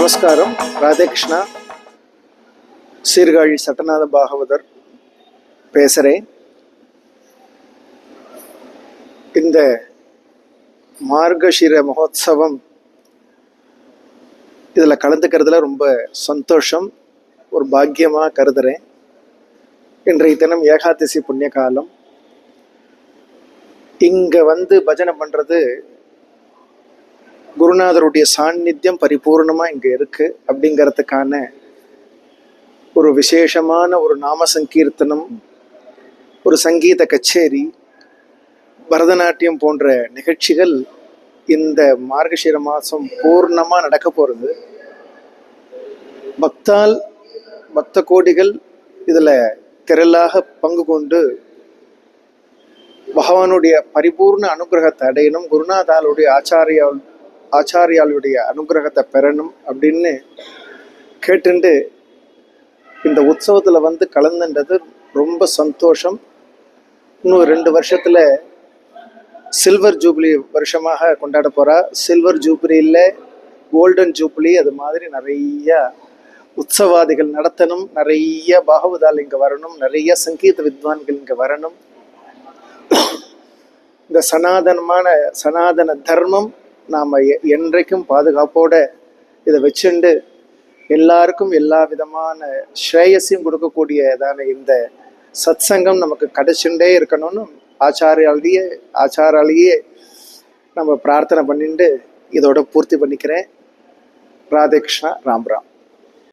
நமஸ்காரம். ராதே கிருஷ்ணா. சீர்காழி சட்டநாத பாகவதர் பேசுகிறேன். இந்த மார்கஷிர மகோத்சவம் இதில் கலந்துக்கிறதுல ரொம்ப சந்தோஷம், ஒரு பாக்கியமாக கருதுகிறேன். இன்றைய தினம் ஏகாதசி புண்ணிய காலம். இங்கே வந்து பஜனை பண்ணுறது குருநாதருடைய சாநித்தியம் பரிபூர்ணமாக இங்கே இருக்குது அப்படிங்கிறதுக்கான ஒரு விசேஷமான ஒரு நாம சங்கீர்த்தனம், ஒரு சங்கீத கச்சேரி, பரதநாட்டியம் போன்ற நிகழ்ச்சிகள் இந்த மார்கஷிர மாதம் பூர்ணமாக நடக்க போகிறது. பக்த கோடிகள் இதில் திரளாக பங்கு கொண்டு பகவானுடைய பரிபூர்ண அனுகிரகத்தை அடையணும், குருநாதாளுடைய ஆச்சாரியாளுடைய அனுகிரகத்தை பெறணும் அப்படின்னு கேட்டுண்டு இந்த உற்சவத்தில் வந்து கலந்துன்றது ரொம்ப சந்தோஷம். இன்னும் 2 வருஷத்தில் சில்வர் ஜூப்ளி வருஷமாக கொண்டாட போகிறா. சில்வர் ஜூப்ளியில் கோல்டன் ஜூப்ளி, அது மாதிரி நிறைய உற்சவாதிகள் நடத்தணும், நிறைய பாகவதால் இங்கே வரணும், நிறைய சங்கீத வித்வான்கள் இங்கே வரணும். இந்த சனாதன தர்மம் நாம் என்றைக்கும் பாதுகாப்போட இதை வச்சுண்டு எல்லாருக்கும் எல்லா விதமான ஸ்ரேயஸையும் கொடுக்கக்கூடியதான இந்த சத் சங்கம் நமக்கு கிடைச்சுட்டே இருக்கணும்னு ஆச்சாராலேயே நம்ம பிரார்த்தனை பண்ணிட்டு இதோட பூர்த்தி பண்ணிக்கிறேன். ராதே கிருஷ்ணா. ராம் ராம்.